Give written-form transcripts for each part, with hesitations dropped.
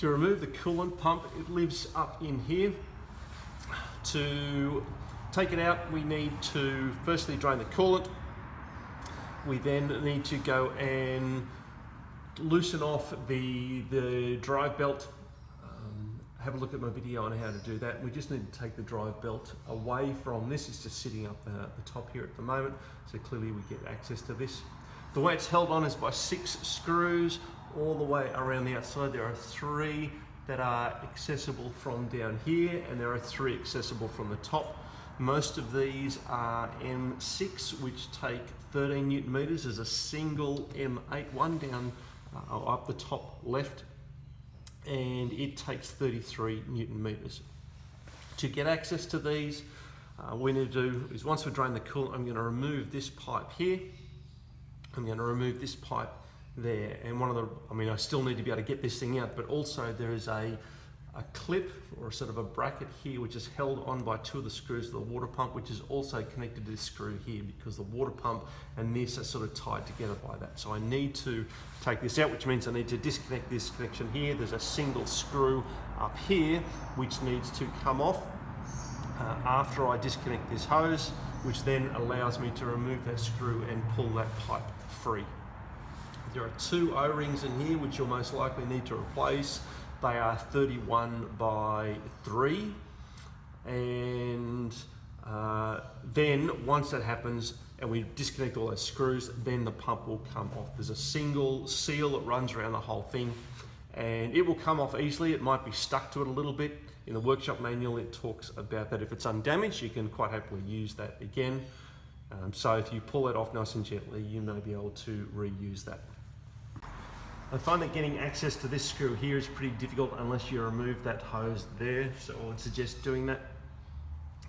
To remove the coolant pump, it lives up in here. To take it out, we need to firstly drain the coolant. We then need to go and loosen off the drive belt. Have a look at my video on how to do that. We just need to take the drive belt away from this. It's just sitting up the top here at the moment, so clearly we get access to this. The way it's held on is by 6 screws all the way around the outside. There are 3 that are accessible from down here, and there are 3 accessible from the top. Most of these are M6, which take 13 Newton meters. There's a single M8 one down up the top left, and it takes 33 Newton meters. To get access to these, what we need to do is, once we drain the coolant, I'm going to remove this pipe here. I'm going to remove this pipe there, and I still need to be able to get this thing out, but also there is a clip or sort of a bracket here which is held on by 2 of the screws of the water pump, which is also connected to this screw here, because the water pump and this are sort of tied together by that. So I need to take this out, which means I need to disconnect this connection here. There's a single screw up here which needs to come off after I disconnect this hose, which then allows me to remove that screw and pull that pipe free. There are 2 O-rings in here which you'll most likely need to replace. They are 31 by 3, and then once that happens and we disconnect all those screws, then the pump will come off. There's a single seal that runs around the whole thing, and it will come off easily. It might be stuck to it a little bit. In the workshop manual it talks about that. If it's undamaged, you can quite happily use that again. So if you pull it off nice and gently, you may be able to reuse that. I find that getting access to this screw here is pretty difficult unless you remove that hose there, so I would suggest doing that.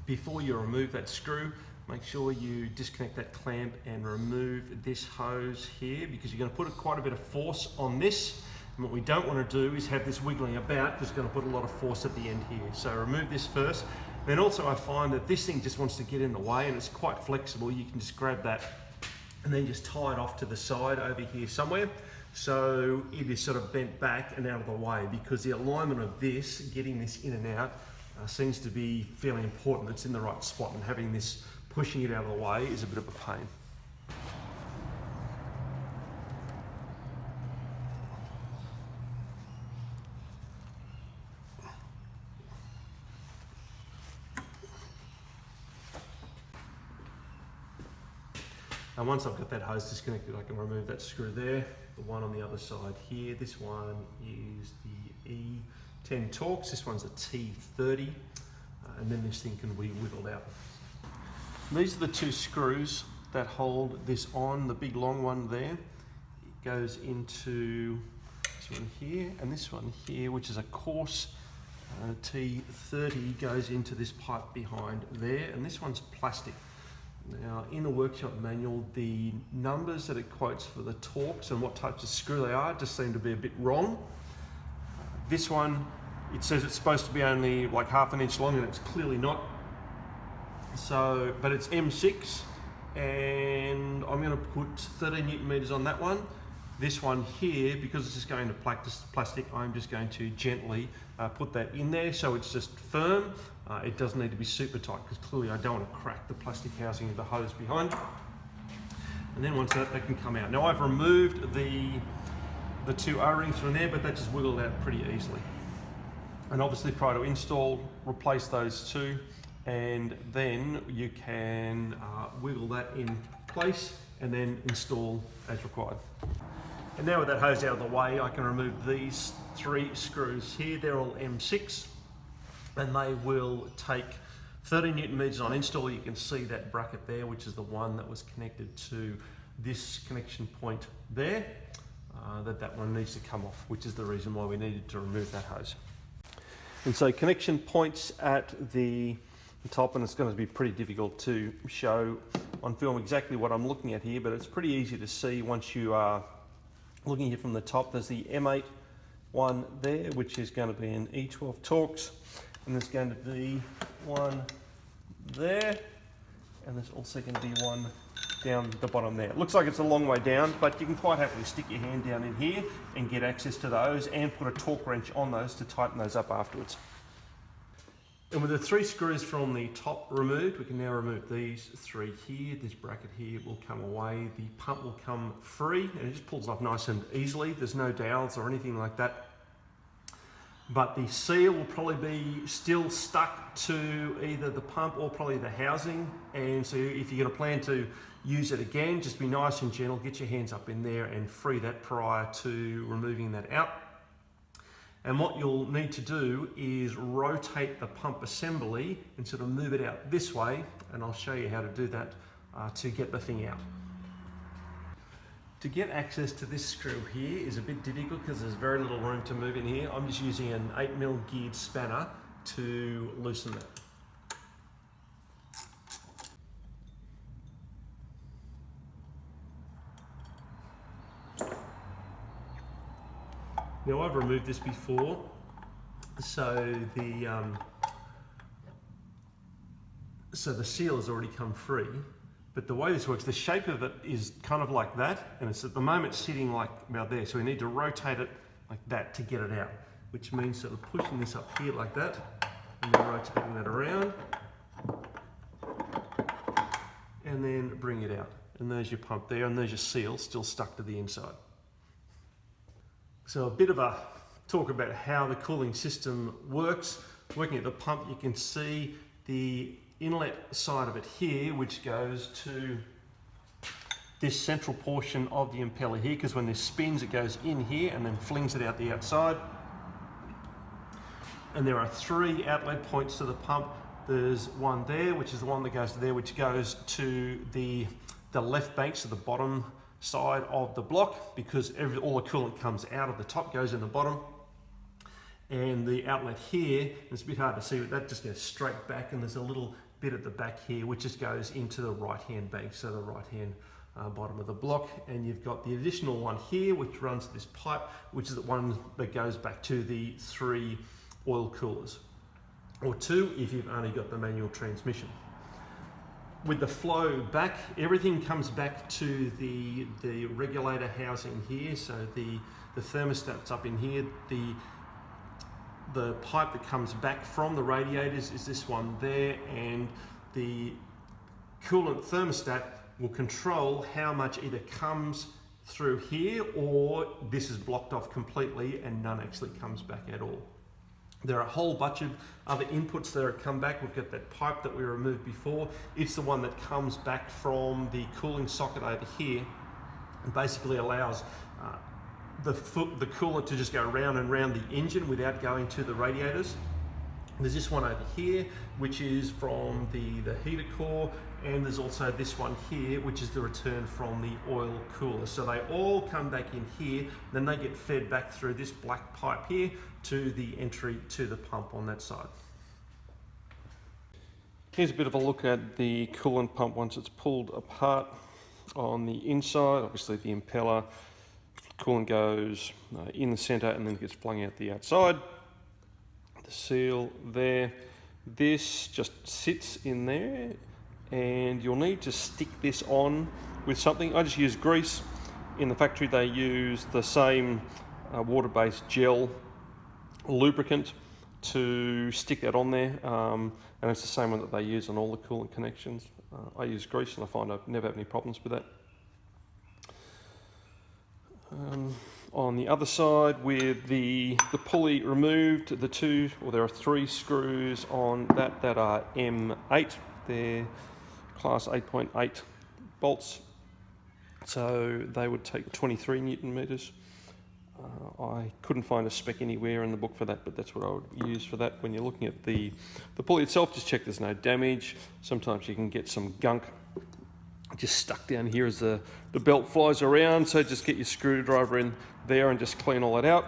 Before you remove that screw, make sure you disconnect that clamp and remove this hose here, because you're going to put quite a bit of force on this, and what we don't want to do is have this wiggling about, because it's going to put a lot of force at the end here. So remove this first. Then also I find that this thing just wants to get in the way, and it's quite flexible. You can just grab that and then just tie it off to the side over here somewhere, so it is sort of bent back and out of the way, because the alignment of this, getting this in and out, seems to be fairly important. It's in the right spot, and having this pushing it out of the way is a bit of a pain. And once I've got that hose disconnected, I can remove that screw there, the one on the other side here. This one is the E10 Torx, this one's a T30, and then this thing can be wiggled out. These are the 2 screws that hold this on. The big long one there, it goes into this one here, and this one here, which is a coarse T30, goes into this pipe behind there, and this one's plastic. Now, in the workshop manual, the numbers that it quotes for the Torx and what types of screw they are just seem to be a bit wrong. This one, it says it's supposed to be only like ½ an inch long, and it's clearly not. So, but it's M6, and I'm going to put 13 Newton meters on that one. This one here, because it's just going to plastic, I'm just going to gently put that in there so it's just firm. It doesn't need to be super tight, because clearly I don't want to crack the plastic housing of the hose behind. And then once that can come out. Now I've removed the 2 O-rings from there, but that just wiggled out pretty easily. And obviously prior to install, replace those 2, and then you can wiggle that in place and then install as required. And now with that hose out of the way, I can remove these 3 screws here. They're all M6, and they will take 13 Newton meters on install. You can see that bracket there, which is the one that was connected to this connection point there, that one needs to come off, which is the reason why we needed to remove that hose. And so connection points at the top, and it's going to be pretty difficult to show on film exactly what I'm looking at here, but it's pretty easy to see once you are looking here from the top. There's the M8 one there, which is going to be an E12 Torx, and there's going to be one there, and there's also going to be one down the bottom there. It looks like it's a long way down, but you can quite happily stick your hand down in here and get access to those and put a torque wrench on those to tighten those up afterwards. And with the 3 screws from the top removed, we can now remove these 3 here. This bracket here will come away. The pump will come free and it just pulls off nice and easily. There's no dowels or anything like that. But the seal will probably be still stuck to either the pump or probably the housing. And so if you're going to plan to use it again, just be nice and gentle, get your hands up in there and free that prior to removing that out. And what you'll need to do is rotate the pump assembly and sort of move it out this way, and I'll show you how to do that to get the thing out. To get access to this screw here is a bit difficult because there's very little room to move in here. I'm just using an 8mm geared spanner to loosen that. Now I've removed this before, so the seal has already come free. But the way this works, the shape of it is kind of like that, and it's at the moment sitting like about there. So we need to rotate it like that to get it out, which means sort of pushing this up here like that, and then rotating that around, and then bring it out. And there's your pump there, and there's your seal still stuck to the inside. So a bit of a talk about how the cooling system works. Working at the pump, you can see the inlet side of it here, which goes to this central portion of the impeller here, because when this spins, it goes in here and then flings it out the outside. And there are 3 outlet points to the pump. There's one there, which is the one that goes to there, which goes to the left bank, so the bottom side of the block, because all the coolant comes out of the top, goes in the bottom. And the outlet here, it's a bit hard to see, but that just goes straight back, and there's a little bit at the back here which just goes into the right hand bank, so the right hand bottom of the block. And you've got the additional one here which runs this pipe, which is the one that goes back to the 3 oil coolers, or 2 if you've only got the manual transmission. With the flow back, everything comes back to the regulator housing here. So the thermostat's up in here. The pipe that comes back from the radiators is this one there, and the coolant thermostat will control how much either comes through here or this is blocked off completely and none actually comes back at all. There are a whole bunch of other inputs that come back. We've got that pipe that we removed before. It's the one that comes back from the cooling socket over here and basically allows the coolant to just go round and round the engine without going to the radiators. There's this one over here, which is from the heater core, and there's also this one here, which is the return from the oil cooler. So they all come back in here, then they get fed back through this black pipe here to the entry to the pump on that side. Here's a bit of a look at the coolant pump once it's pulled apart. On the inside, obviously the impeller, coolant goes in the center and then gets flung out the outside. The seal there, this just sits in there, and you'll need to stick this on with something. I just use grease. In the factory they use the same water-based gel lubricant to stick that on there, and it's the same one that they use on all the coolant connections. I use grease and I find I never have any problems with that. On the other side, with the pulley removed, there are 3 screws on that are M8. They're class 8.8 bolts, so they would take 23 Newton meters. I couldn't find a spec anywhere in the book for that, but that's what I would use for that. When you're looking at the pulley itself, just check there's no damage. Sometimes you can get some gunk just stuck down here as the belt flies around, so just get your screwdriver in there and just clean all that out.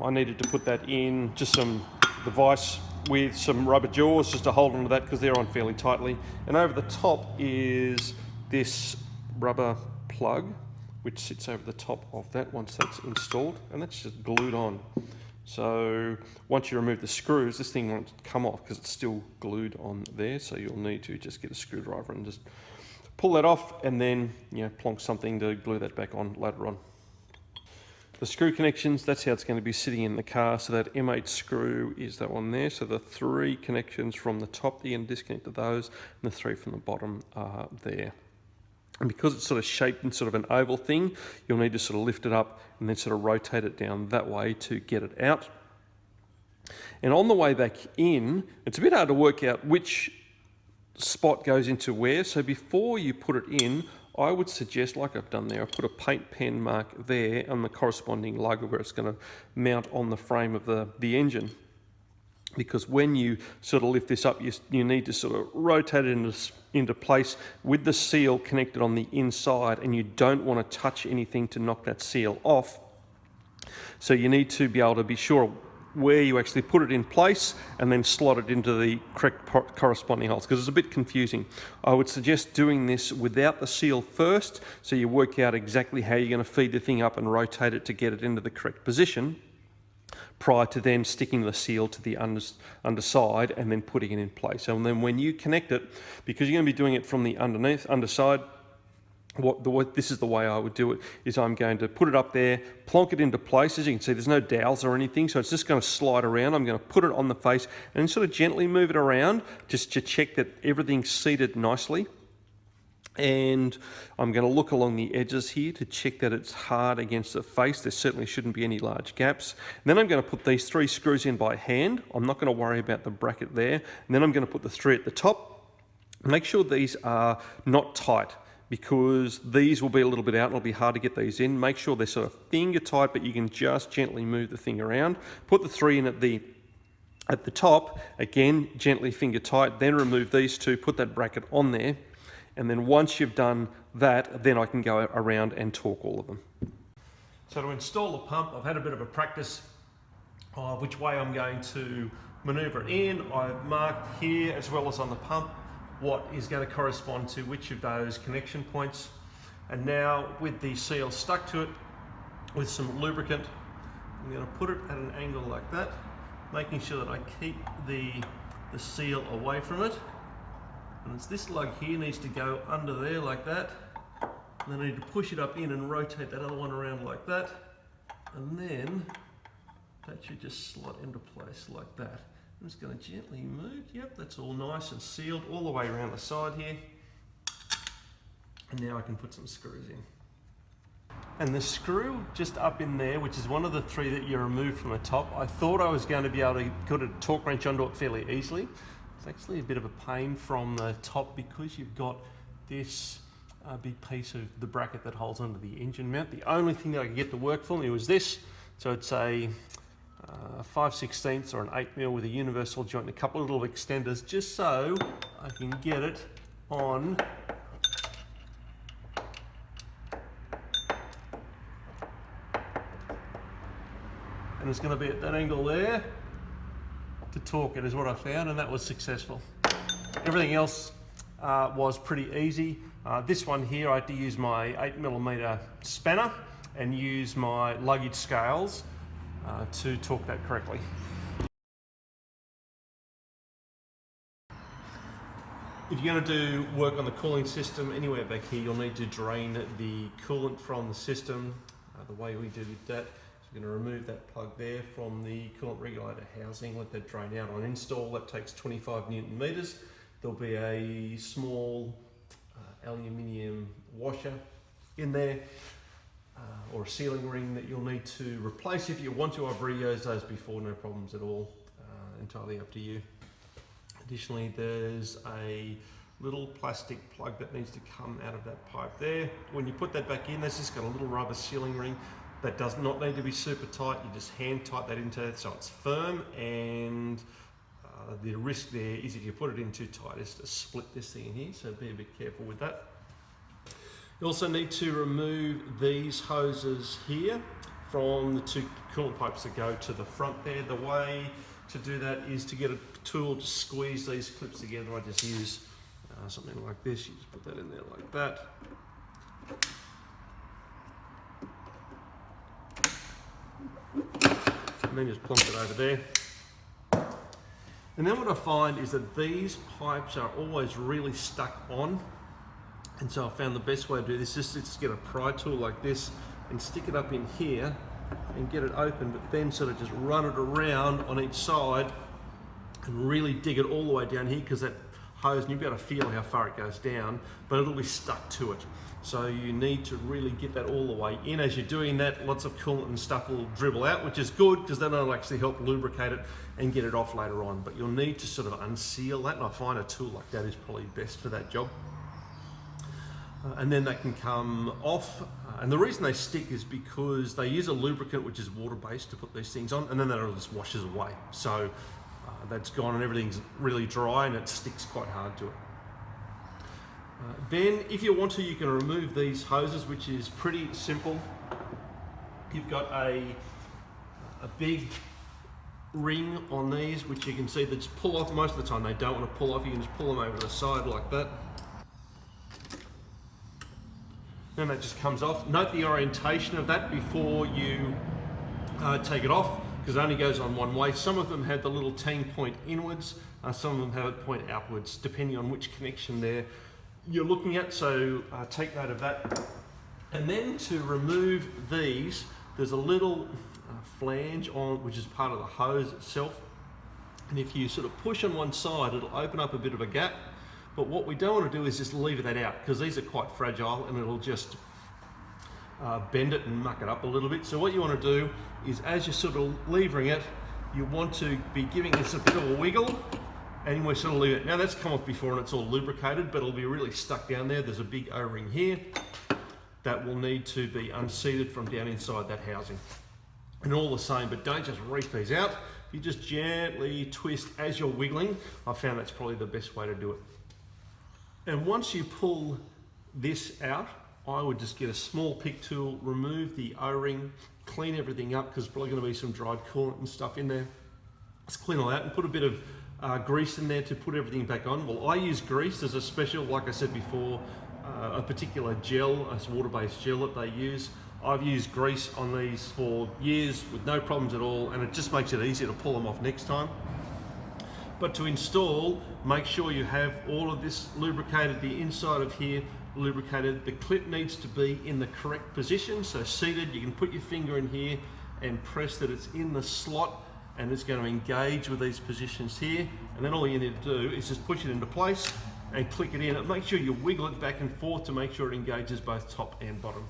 I needed to put that in, just some device with some rubber jaws just to hold onto that because they're on fairly tightly. And over the top is this rubber plug which sits over the top of that once that's installed, and that's just glued on. So once you remove the screws, this thing won't come off because it's still glued on there. So you'll need to just get a screwdriver and just pull that off, and then plonk something to glue that back on later on. The screw connections, that's how it's going to be sitting in the car. So that M8 screw is that one there. So the 3 connections from the top, you're going to disconnect to those, and the 3 from the bottom are there. And because it's sort of shaped in sort of an oval thing, you'll need to sort of lift it up and then sort of rotate it down that way to get it out. And on the way back in, it's a bit hard to work out which spot goes into where. So before you put it in, I would suggest, like I've done there, I put a paint pen mark there on the corresponding lug where it's going to mount on the frame of the engine. Because when you sort of lift this up, you need to sort of rotate it into place with the seal connected on the inside, and you don't want to touch anything to knock that seal off. So you need to be able to be sure where you actually put it in place and then slot it into the correct corresponding holes, because it's a bit confusing. I would suggest doing this without the seal first, so you work out exactly how you're going to feed the thing up and rotate it to get it into the correct position, prior to then sticking the seal to the underside and then putting it in place. And then when you connect it, because you're going to be doing it from the underside, this is the way I would do it, is I'm going to put it up there, plonk it into place. As you can see, there's no dowels or anything, so it's just going to slide around. I'm going to put it on the face and then sort of gently move it around just to check that everything's seated nicely. And I'm going to look along the edges here to check that it's hard against the face. There certainly shouldn't be any large gaps. And then I'm going to put these 3 screws in by hand. I'm not going to worry about the bracket there. And then I'm going to put the 3 at the top. Make sure these are not tight, because these will be a little bit out and it'll be hard to get these in. Make sure they're sort of finger tight, but you can just gently move the thing around. Put the 3 in at the top, again, gently finger tight, then remove these 2, put that bracket on there. And then once you've done that, then I can go around and torque all of them. So to install the pump, I've had a bit of a practice of which way I'm going to maneuver it in. I've marked here, as well as on the pump, what is going to correspond to which of those connection points. And now with the seal stuck to it with some lubricant, I'm going to put it at an angle like that, making sure that I keep the seal away from it. And it's this lug here needs to go under there like that. And then I need to push it up in and rotate that other one around like that. And then that should just slot into place like that. I'm just going to gently move. Yep, that's all nice and sealed all the way around the side here. And now I can put some screws in. And the screw just up in there, which is one of the 3 that you remove from the top, I thought I was going to be able to put a torque wrench onto it fairly easily. It's actually a bit of a pain from the top because you've got this big piece of the bracket that holds onto the engine mount. The only thing that I could get to work for me was this. So it's a 5/16 or an 8mm with a universal joint and a couple of little extenders, just so I can get it on and it's going to be at that angle there to torque it, is what I found, and that was successful. Everything else was pretty easy. This one here, I had to use my 8mm spanner and use my luggage scales to torque that correctly. If you're going to do work on the cooling system anywhere back here, you'll need to drain the coolant from the system. The way we did that, we're going to remove that plug there from the coolant regulator housing, let that drain out. On install, that takes 25 Newton meters. There'll be a small aluminium washer in there, or a sealing ring that you'll need to replace if you want to. I've reused those before, no problems at all, entirely up to you. Additionally, there's a little plastic plug that needs to come out of that pipe there. When you put that back in, that's just got a little rubber sealing ring. That does not need to be super tight. You just hand tight that into it so it's firm, and the risk there is if you put it in too tight is to split this thing in here, so be a bit careful with that. You also need to remove these hoses here from the 2 coolant pipes that go to the front there. The way to do that is to get a tool to squeeze these clips together. I just use something like this. You just put that in there like that. and then just plonk it over there. And then what I find is that these pipes are always really stuck on, and so I found the best way to do this is just get a pry tool like this and stick it up in here and get it open, but then sort of just run it around on each side and really dig it all the way down here, because that hose, and you'll be able to feel how far it goes down, but it'll be stuck to it. So you need to really get that all the way in. As you're doing that, lots of coolant and stuff will dribble out, which is good because that'll actually help lubricate it and get it off later on. But you'll need to sort of unseal that, and I find a tool like that is probably best for that job. And then they can come off. And the reason they stick is because they use a lubricant which is water-based to put these things on, and then that all just washes away. So that's gone and everything's really dry and it sticks quite hard to it. Then if you want to, you can remove these hoses, which is pretty simple. You've got a big ring on these, which you can see that just pull off. Most of the time they don't want to pull off. You can just pull them over to the side like that. Then that just comes off. Note the orientation of that before you take it off, because it only goes on one way. Some of them have the little tang point inwards, some of them have it point outwards, depending on which connection you're looking at, so take note of that. And then to remove these, there's a little flange on, which is part of the hose itself. And if you sort of push on one side, it'll open up a bit of a gap. But what we don't want to do is just leave that out, because these are quite fragile and it'll just bend it and muck it up a little bit. So what you want to do is, as you're sort of levering it, you want to be giving this a bit of a wiggle, and we sort of leave it. Now that's come off before and it's all lubricated, but it'll be really stuck down there. There's a big O-ring here that will need to be unseated from down inside that housing. And all the same, but don't just reef these out. You just gently twist as you're wiggling. I found that's probably the best way to do it. And once you pull this out, I would just get a small pick tool, remove the O-ring, clean everything up, because there's probably going to be some dried coolant and stuff in there. Just clean all that and put a bit of grease in there to put everything back on. Well, I use grease. There's a special, like I said before, a particular gel, a water-based gel that they use. I've used grease on these for years with no problems at all, and it just makes it easier to pull them off next time. But to install, make sure you have all of this lubricated, the inside of here lubricated. The clip needs to be in the correct position, so seated. You can put your finger in here and press that it's in the slot, and it's going to engage with these positions here. And then all you need to do is just push it into place and click it in. And make sure you wiggle it back and forth to make sure it engages both top and bottom.